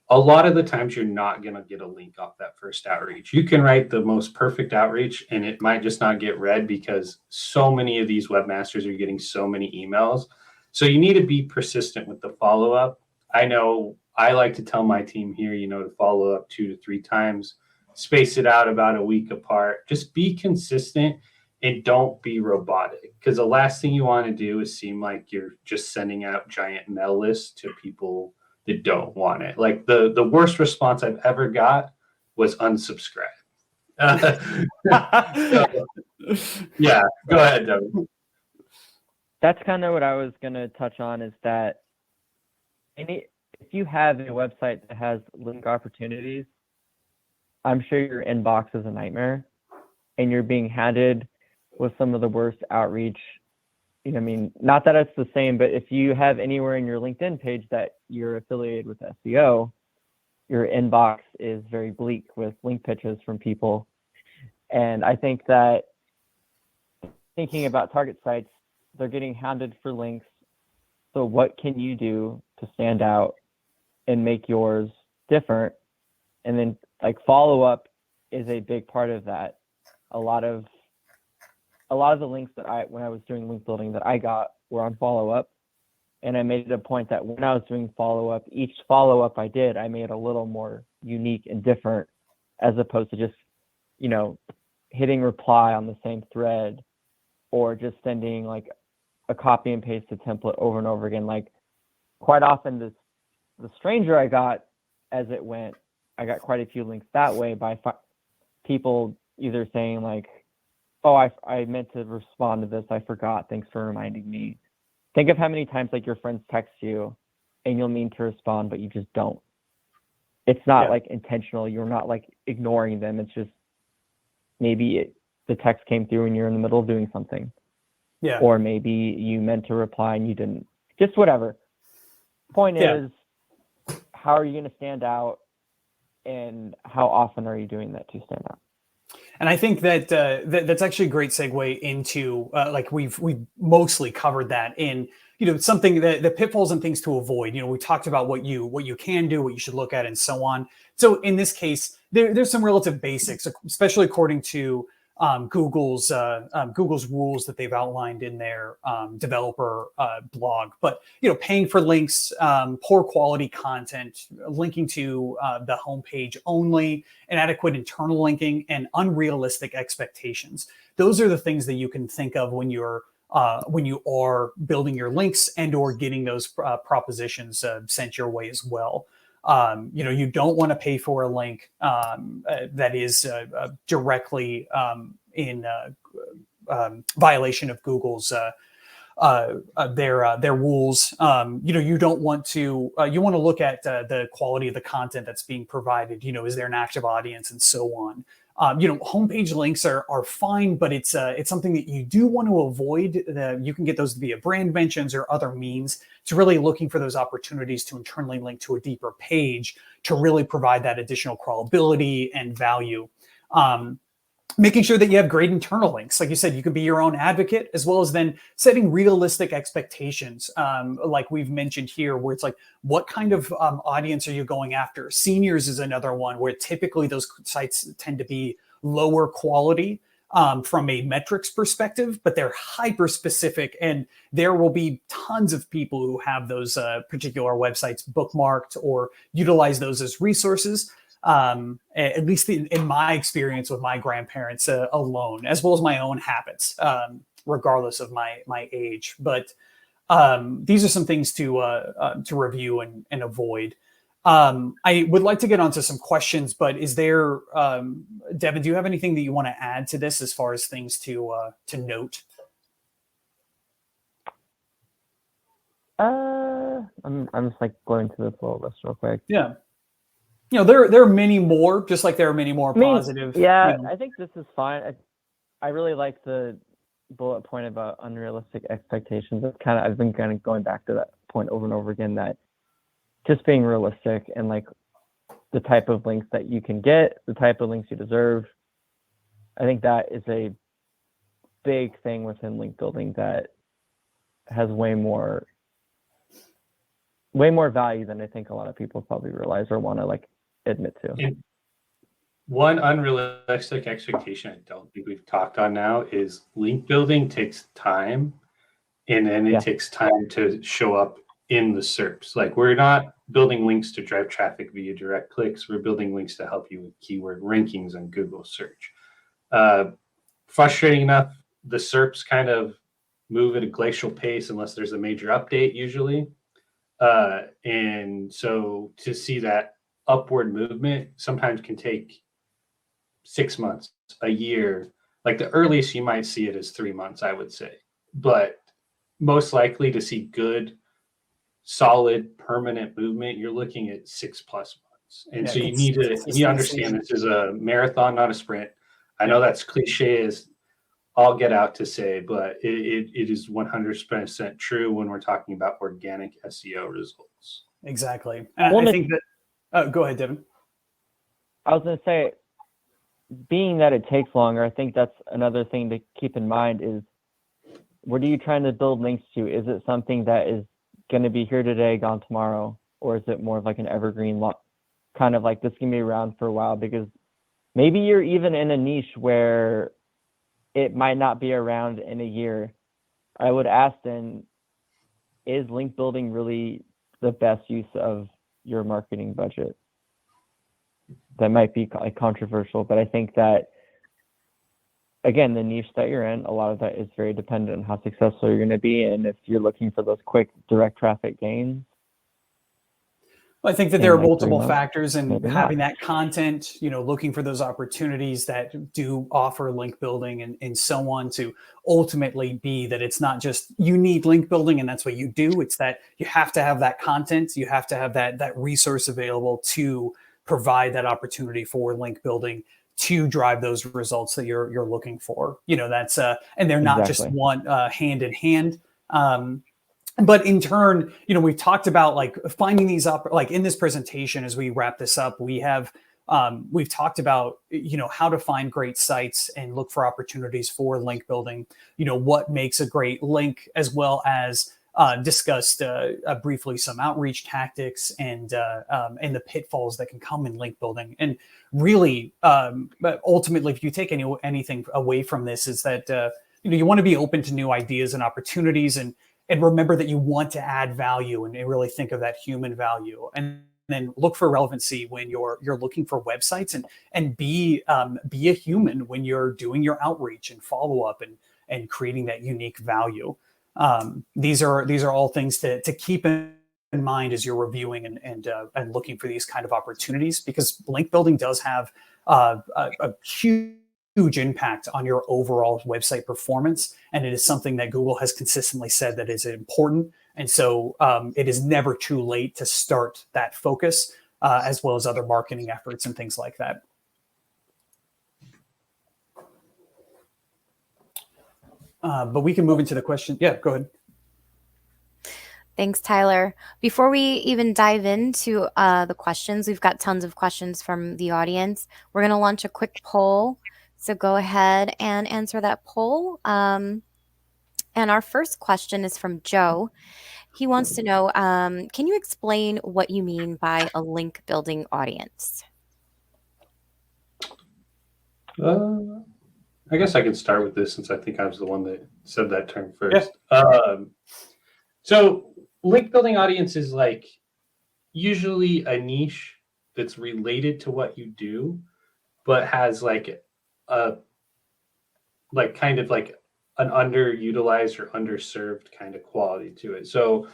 C: a lot of the times you're not going to get a link off that first outreach. You can write the most perfect outreach and it might just not get read because so many of these webmasters are getting so many emails. So you need to be persistent with the follow-up. I know I like to tell my team here, to follow up 2 to 3 times, space it out about a week apart. Just be consistent and don't be robotic, because the last thing you want to do is seem like you're just sending out giant mail lists to people that don't want it. Like the worst response I've ever got was unsubscribe. Yeah, go ahead, Devin.
D: That's kind of what I was going to touch on, is that if you have a website that has link opportunities, I'm sure your inbox is a nightmare and you're being handed with some of the worst outreach. Not that it's the same, but if you have anywhere in your LinkedIn page that you're affiliated with SEO, your inbox is very bleak with link pitches from people. And I think that thinking about target sites, they're getting hounded for links. So what can you do to stand out and make yours different? And then like follow up is a big part of that. A lot of the links that when I was doing link building that I got were on follow up. And I made it a point that when I was doing follow up, each follow up I did, I made a little more unique and different, as opposed to just, hitting reply on the same thread or just sending like a copy and paste a template over and over again. Like quite often the stranger I got as it went, I got quite a few links that way by people either saying like, oh, I meant to respond to this, I forgot, thanks for reminding me. Think of how many times like your friends text you and you'll mean to respond, but you just don't. It's not like intentional. You're not like ignoring them. It's just maybe the text came through and you're in the middle of doing something.
B: Yeah.
D: or maybe you meant to reply and you didn't. Just whatever. Point is, how are you going to stand out, and how often are you doing that to stand out?
B: And I think that, that's actually a great segue into like we've mostly covered that in something that the pitfalls and things to avoid. We talked about what you can do, what you should look at, and so on. So in this case, there's some relative basics, especially according to Google's rules that they've outlined in their developer blog. But paying for links, poor quality content, linking to the homepage only, inadequate internal linking, and unrealistic expectations. Those are the things that you can think of when you are building your links and or getting those propositions sent your way as well. You don't want to pay for a link that is directly in violation of Google's their rules. You don't want to. You want to look at the quality of the content that's being provided. Is there an active audience and so on. Homepage links are fine, but it's something that you do want to avoid. You can get those via brand mentions or other means. It's really looking for those opportunities to internally link to a deeper page to really provide that additional crawlability and value. Making sure that you have great internal links. Like you said, you can be your own advocate, as well as then setting realistic expectations. Like we've mentioned here, where it's like, what kind of audience are you going after? Seniors is another one where typically those sites tend to be lower quality from a metrics perspective, but they're hyper specific. And there will be tons of people who have those particular websites bookmarked or utilize those as resources. At least in my experience with my grandparents alone, as well as my own habits, regardless of my age. But these are some things to review and avoid. I would like to get onto some questions, but is there, Devin, do you have anything that you want to add to this as far as things to note?
D: I'm just like going to this little list real quick.
B: Yeah. There are many more, just like there are many more positive.
D: Yeah, I think this is fine. I really like the bullet point about unrealistic expectations. I've been kind of going back to that point over and over again, that just being realistic and like the type of links that you can get, the type of links you deserve. I think that is a big thing within link building that has way more value than I think a lot of people probably realize or want to like admit to.
C: And one unrealistic expectation I don't think we've talked on now is link building takes time, and then it takes time to show up in the SERPs. Like, we're not building links to drive traffic via direct clicks. We're building links to help you with keyword rankings on Google search. Frustrating enough, the SERPs kind of move at a glacial pace unless there's a major update usually. And so to see that upward movement sometimes can take 6 months, a year. Like the earliest you might see it is 3 months, I would say. But most likely to see good, solid, permanent movement, you're looking at 6+ months. And so you need to understand this is a marathon, not a sprint. I know that's cliche as all get out to say, but it is 100% true when we're talking about organic SEO results.
B: Exactly. And I think that, go ahead, Devin.
D: I was going to say, being that it takes longer, I think that's another thing to keep in mind is, what are you trying to build links to? Is it something that is going to be here today, gone tomorrow? Or is it more of like an evergreen, kind of like this can be around for a while? Because maybe you're even in a niche where it might not be around in a year. I would ask then, is link building really the best use of your marketing budget? That might be like controversial, but I think that, again, the niche that you're in, a lot of that is very dependent on how successful you're going to be. And if you're looking for those quick direct traffic gains,
B: I think that there are multiple factors in having that content, looking for those opportunities that do offer link building and so on, to ultimately be that it's not just you need link building and that's what you do. It's that you have to have that content. You have to have that resource available to provide that opportunity for link building to drive those results that you're looking for. That's and they're not just one hand in hand. But in turn, we've talked about like finding these up, like in this presentation, as we wrap this up, we've talked about, how to find great sites and look for opportunities for link building, what makes a great link, as well as discussed briefly some outreach tactics and the pitfalls that can come in link building. And really, but ultimately, if you take anything away from this, is that, you want to be open to new ideas and opportunities, and remember that you want to add value and really think of that human value. And then look for relevancy when you're looking for websites, and be a human when you're doing your outreach and follow up and creating that unique value. These are all things to keep in mind as you're reviewing and looking for these kind of opportunities, because link building does have a huge impact on your overall website performance, and it is something that Google has consistently said that is important. And so it is never too late to start that focus, as well as other marketing efforts and things like that. But we can move into the question. Yeah, go ahead.
A: Thanks, Tyler. Before we even dive into the questions, we've got tons of questions from the audience. We're going to launch a quick poll. So go ahead and answer that poll. And our first question is from Joe. He wants to know, can you explain what you mean by a link building audience?
C: I guess I can start with this, since I think I was the one that said that term first. Yeah. So link building audience is like usually a niche that's related to what you do, but has like kind of like an underutilized or underserved kind of quality to it. So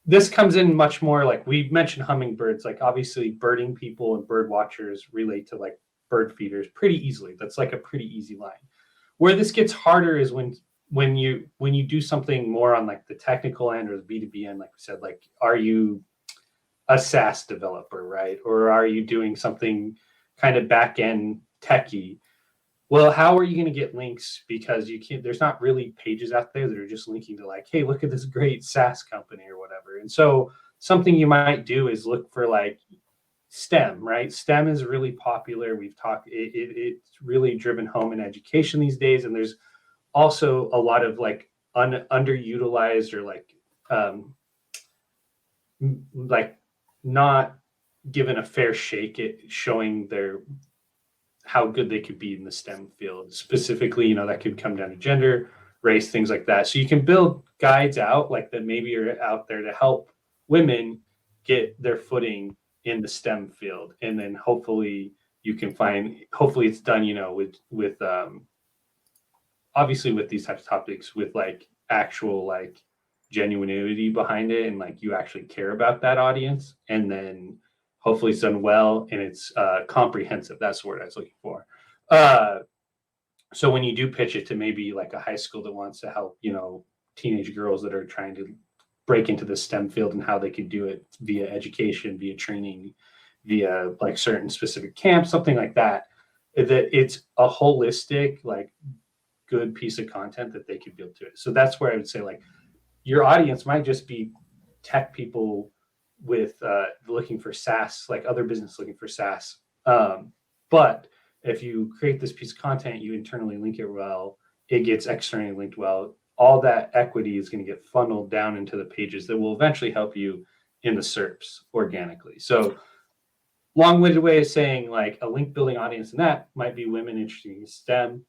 C: this comes in much more like we mentioned hummingbirds, like obviously birding people and bird watchers relate to like bird feeders pretty easily. That's like a pretty easy line. Where this gets harder is when you do something more on like the technical end or the B2B end, like we said, like, are you a SaaS developer, right? Or are you doing something kind of back end techie? Well, how are you going to get links? Because there's not really pages out there that are just linking to like, hey, look at this great SaaS company or whatever. And so something you might do is look for like STEM, right? STEM is really popular. We've talked, it's really driven home in education these days. And there's also a lot of like underutilized or like not given a fair shake at showing how good they could be in the STEM field. Specifically, that could come down to gender, race, things like that. So you can build guides out like that maybe are out there to help women get their footing in the STEM field. And then hopefully it's done, with obviously with these types of topics with like actual like genuinity behind it, and like you actually care about that audience, and then hopefully it's done well and it's comprehensive. That's the word I was looking for. So when you do pitch it to maybe like a high school that wants to help, teenage girls that are trying to break into the STEM field and how they could do it via education, via training, via like certain specific camps, something like that, that it's a holistic, like good piece of content that they could build to it. So that's where I would say like your audience might just be tech people with looking for SaaS, like other business looking for SaaS. But if you create this piece of content, you internally link it well, it gets externally linked well, all that equity is going to get funneled down into the pages that will eventually help you in the SERPs organically. So long-winded way of saying like a link building audience, and that might be women interested in STEM,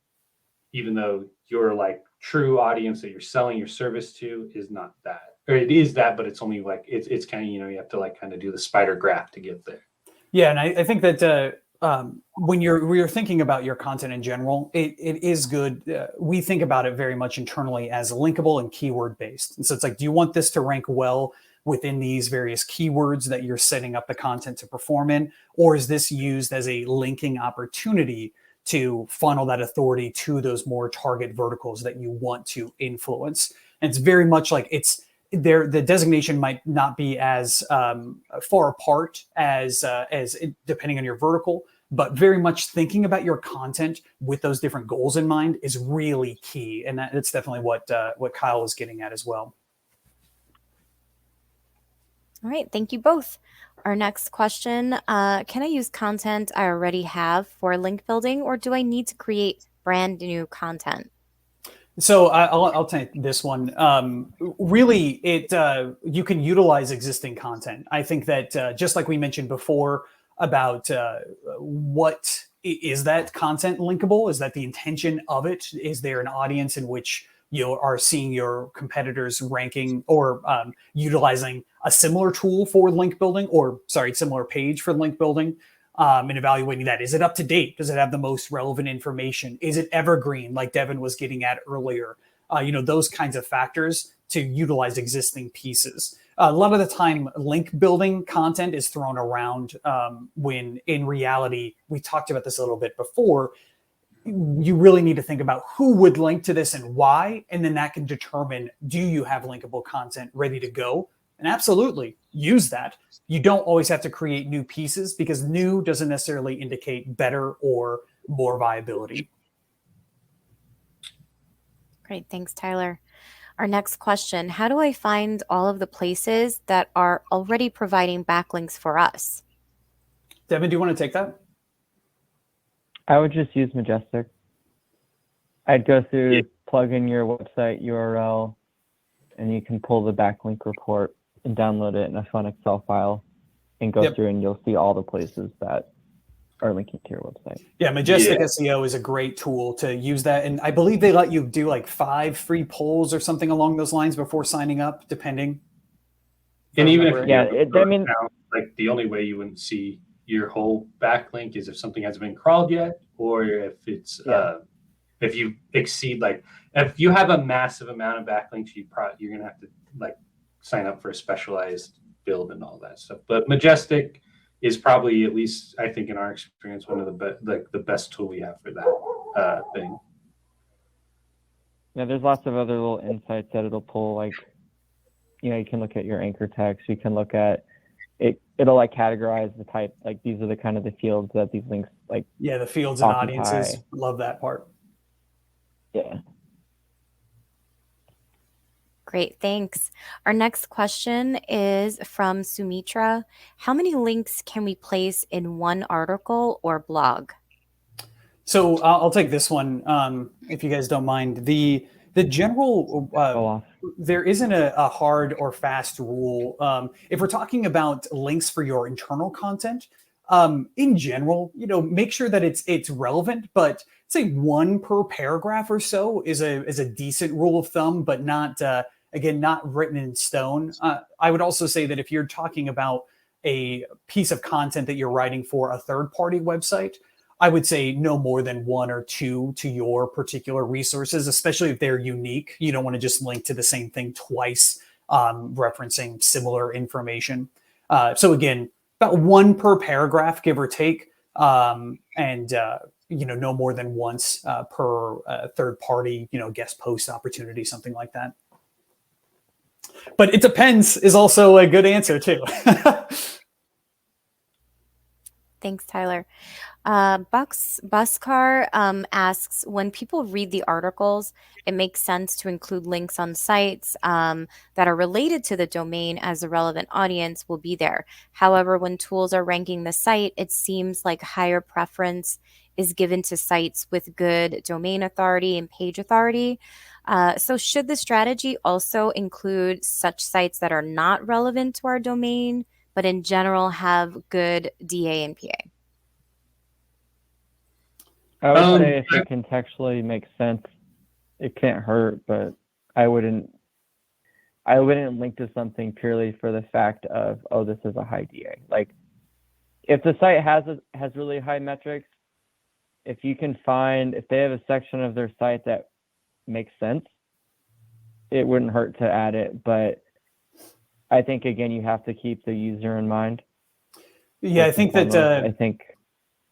C: even though your like true audience that you're selling your service to is not that, or it is that, but it's only like, it's kind of, you have to like kind of do the spider graph to get there.
B: Yeah. And I think that when you're thinking about your content in general, it is good. We think about it very much internally as linkable and keyword based. And so it's like, do you want this to rank well within these various keywords that you're setting up the content to perform in? Or is this used as a linking opportunity to funnel that authority to those more target verticals that you want to influence? And it's very much like the designation might not be as far apart as depending on your vertical, but very much thinking about your content with those different goals in mind is really key. And that's definitely what Kyle is getting at as well.
A: All right, thank you both. Our next question, can I use content I already have for link building, or do I need to create brand new content?
B: So I'll take this one. Really, you can utilize existing content. I think that just like we mentioned before about what is that content linkable? Is that the intention of it? Is there an audience in which you are seeing your competitors ranking or utilizing a similar tool for link building, or similar page for link building? And evaluating that. Is it up to date? Does it have the most relevant information? Is it evergreen, like Devin was getting at earlier? Those kinds of factors to utilize existing pieces. A lot of the time, link building content is thrown around when in reality, we talked about this a little bit before, you really need to think about who would link to this and why, and then that can determine, do you have linkable content ready to go? And absolutely use that. You don't always have to create new pieces because new doesn't necessarily indicate better or more viability.
A: Great, thanks, Tyler. Our next question, how do I find all of the places that are already providing backlinks for us?
B: Devin, do you want to take that?
D: I would just use Majestic. I'd go through, plug in your website URL, and you can pull the backlink report and download it in a fun Excel file and go through, and you'll see all the places that are linking to your website.
B: Yeah, Majestic SEO is a great tool to use that. And I believe they let you do like 5 free polls or something along those lines before signing up, depending.
C: And even if
D: like
C: the only way you wouldn't see your whole backlink is if something hasn't been crawled yet, or if it's if you exceed, like if you have a massive amount of backlinks, you're gonna have to like sign up for a specialized build and all that stuff. But Majestic is probably, at least I think in our experience, one of the best tool we have for that thing.
D: Yeah, there's lots of other little insights that it'll pull. Like, you can look at your anchor text. You can look at it. It'll like categorize the type. Like these are the kind of the fields that these links like.
B: Yeah, the fields and audiences. Love that part.
D: Yeah.
A: Great, thanks. Our next question is from Sumitra. How many links can we place in one article or blog?
B: So I'll take this one, if you guys don't mind. The general, there isn't a hard or fast rule. If we're talking about links for your internal content, in general, make sure that it's relevant, but say 1 per paragraph or so is a decent rule of thumb, but not again, not written in stone. I would also say that if you're talking about a piece of content that you're writing for a third-party website, I would say no more than 1 or 2 to your particular resources, especially if they're unique. You don't want to just link to the same thing twice, referencing similar information. So again, about 1 per paragraph, give or take, and no more than once per third-party, guest post opportunity, something like that. But it depends is also a good answer too.
A: Thanks, Tyler. Buscar asks, when people read the articles, it makes sense to include links on sites that are related to the domain, as the relevant audience will be there. However, when tools are ranking the site, it seems like higher preference is given to sites with good domain authority and page authority. So should the strategy also include such sites that are not relevant to our domain, but in general have good DA and PA?
D: I would say if it contextually makes sense, it can't hurt, but I wouldn't link to something purely for the fact of, oh, this is a high DA. Like if the site has really high metrics, if they have a section of their site that makes sense, it wouldn't hurt to add it. But I think, again, you have to keep the user in mind.
B: Yeah, I think that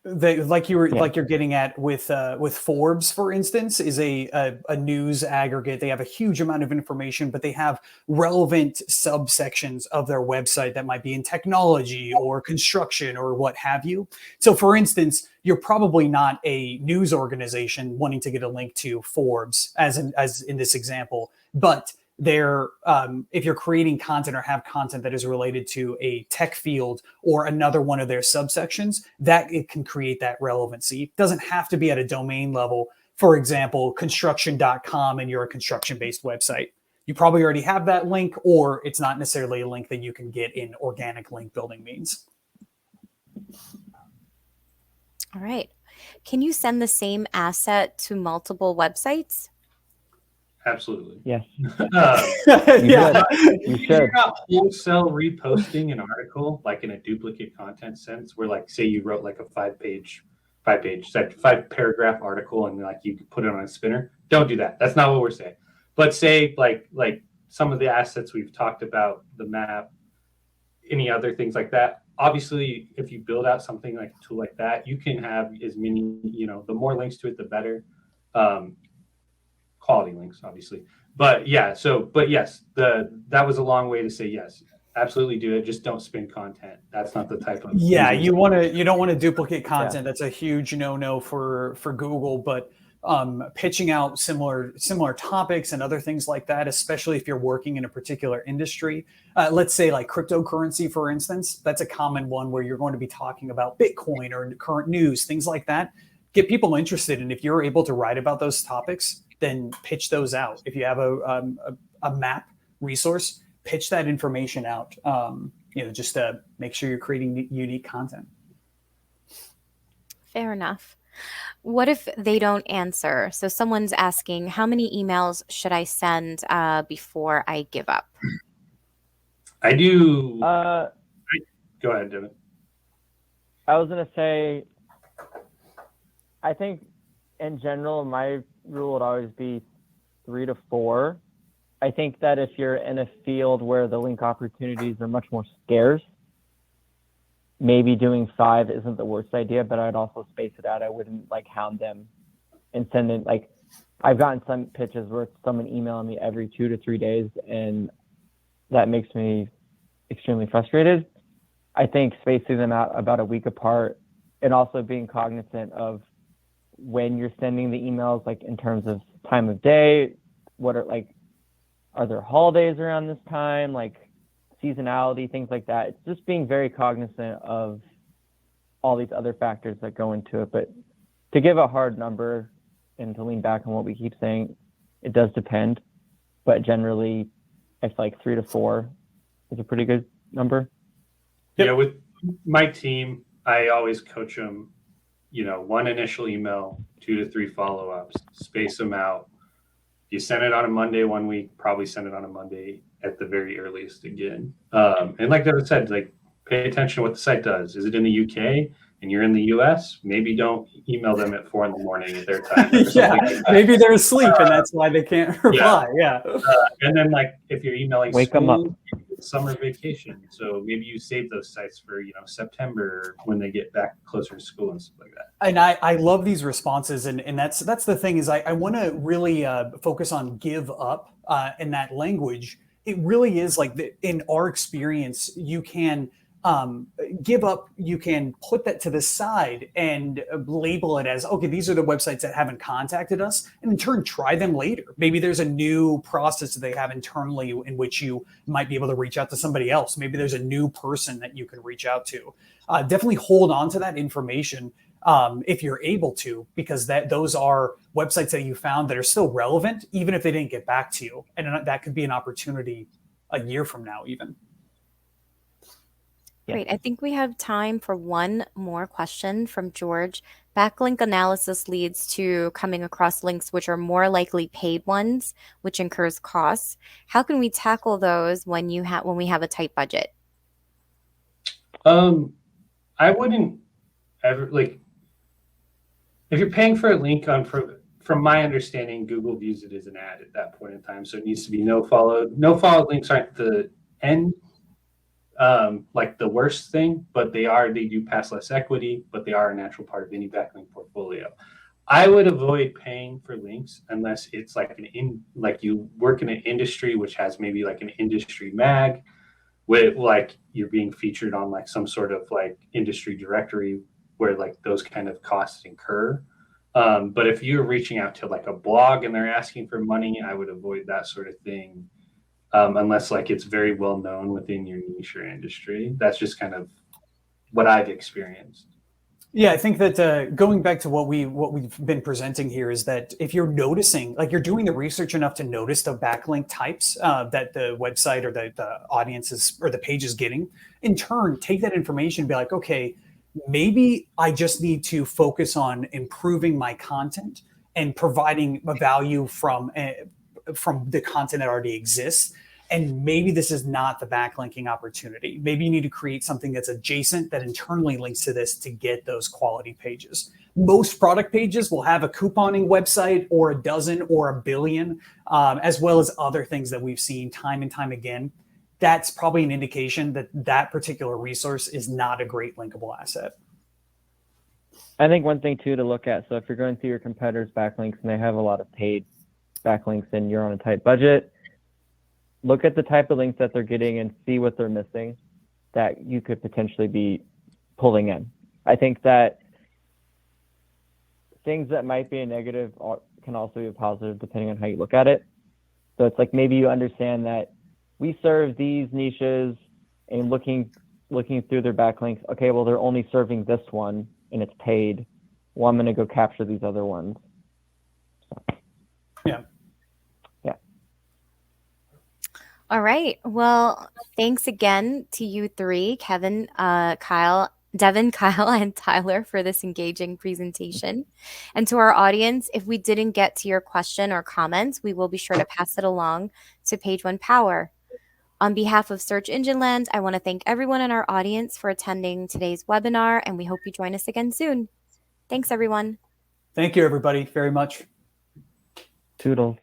B: like you're getting at with Forbes, for instance, is a news aggregate. They have a huge amount of information, but they have relevant subsections of their website that might be in technology or construction or what have you. So, for instance, you're probably not a news organization wanting to get a link to Forbes, as in this example, but if you're creating content or have content that is related to a tech field or another one of their subsections, that it can create that relevancy. It doesn't have to be at a domain level. For example, construction.com, and you're a construction-based website. You probably already have that link, or it's not necessarily a link that you can get in organic link building means.
A: All right. Can you send the same asset to multiple websites?
C: Absolutely.
D: Yes.
B: Yeah.
D: You should.
C: You're not wholesale reposting an article like in a duplicate content sense, where like say you wrote like a five paragraph article and like you could put it on a spinner. Don't do that. That's not what we're saying. But say like some of the assets we've talked about, the map, any other things like that. Obviously, if you build out something like a tool like that, you can have as many, the more links to it, the better. Quality links, obviously. But yes, that was a long way to say yes. Absolutely do it. Just don't spin content. That's not the type of
B: you don't want to duplicate content. Yeah. That's a huge no for Google. But pitching out similar topics and other things like that, especially if you're working in a particular industry. Let's say like cryptocurrency, for instance. That's a common one where you're going to be talking about Bitcoin or current news, things like that. Get people interested, and if you're able to write about those topics, then pitch those out. If you have a map resource, pitch that information out. Just to make sure you're creating unique content.
A: Fair enough. What if they don't answer? So someone's asking, how many emails should I send before I give up?
C: I do. Go ahead, Devin.
D: I was going to say, I think in general, my rule would always be 3 to 4. I think that if you're in a field where the link opportunities are much more scarce, maybe doing 5 isn't the worst idea, but I'd also space it out. I wouldn't hound them and send in I've gotten some pitches where someone emailing me every 2 to 3 days, and that makes me extremely frustrated. I think spacing them out about a week apart, and also being cognizant of when you're sending the emails, in terms of time of day, what are there holidays around this time, seasonality, things like that. It's just being very cognizant of all these other factors that go into it. But to give a hard number and to lean back on what we keep saying, it does depend. But generally, I feel 3 to 4 is a pretty good number.
C: Yeah, with my team, I always coach them, 1 initial email, 2 to 3 follow-ups, space them out. If you send it on a Monday one week, probably send it on a Monday at the very earliest again. And like David said, pay attention to what the site does. Is it in the UK and you're in the US? Maybe don't email them at 4 a.m. at their time.
B: Yeah, maybe they're asleep and that's why they can't reply. Yeah.
C: And then if you're emailing
D: wake
C: school,
D: them up.
C: It's summer vacation. So maybe you save those sites for, September when they get back closer to school and stuff like that.
B: And I love these responses. And that's the thing is I want to really focus on give up in that language. It really is in our experience, you can give up, you can put that to the side and label it as, okay, these are the websites that haven't contacted us, and in turn, try them later. Maybe there's a new process that they have internally in which you might be able to reach out to somebody else. Maybe there's a new person that you can reach out to. Definitely hold on to that information if you're able to, because those are websites that you found that are still relevant, even if they didn't get back to you. And that could be an opportunity a year from now, even.
A: Great. I think we have time for one more question from George. Backlink analysis leads to coming across links which are more likely paid ones, which incurs costs. How can we tackle those when we have a tight budget?
C: I wouldn't ever if you're paying for a link from my understanding, Google views it as an ad at that point in time. So it needs to be no followed links aren't the end. like the worst thing, but they do pass less equity, but they are a natural part of any backlink portfolio. I would avoid paying for links unless it's like like you work in an industry which has maybe like an industry mag with like you're being featured on like some sort of like industry directory where like those kind of costs incur. But if you're reaching out to like a blog and they're asking for money, I would avoid that sort of thing. Unless like it's very well known within your niche or industry. That's just kind of what I've experienced.
B: Yeah, I think that going back to what we've been presenting here is that if you're noticing, like you're doing the research enough to notice the backlink types that the website or the audience is or the page is getting, in turn, take that information and be like, okay, maybe I just need to focus on improving my content and providing a value from the content that already exists. And maybe this is not the backlinking opportunity. Maybe you need to create something that's adjacent that internally links to this to get those quality pages. Most product pages will have a couponing website or a dozen or a billion, as well as other things that we've seen time and time again. That's probably an indication that that particular resource is not a great linkable asset.
D: I think one thing too to look at, so if you're going through your competitors' backlinks and they have a lot of paid backlinks and you're on a tight budget, look at the type of links that they're getting and see what they're missing that you could potentially be pulling in. I think that things that might be a negative can also be a positive depending on how you look at it. So it's like maybe you understand that we serve these niches and looking through their backlinks, okay, well, they're only serving this one and it's paid. Well, I'm going to go capture these other ones. So.
B: Yeah.
A: All right. Well, thanks again to you three, Kevin, Devin, Kyle, and Tyler for this engaging presentation. And to our audience, if we didn't get to your question or comments, we will be sure to pass it along to Page One Power. On behalf of Search Engine Land, I want to thank everyone in our audience for attending today's webinar, and we hope you join us again soon. Thanks, everyone.
B: Thank you, everybody, very much.
D: Toodles.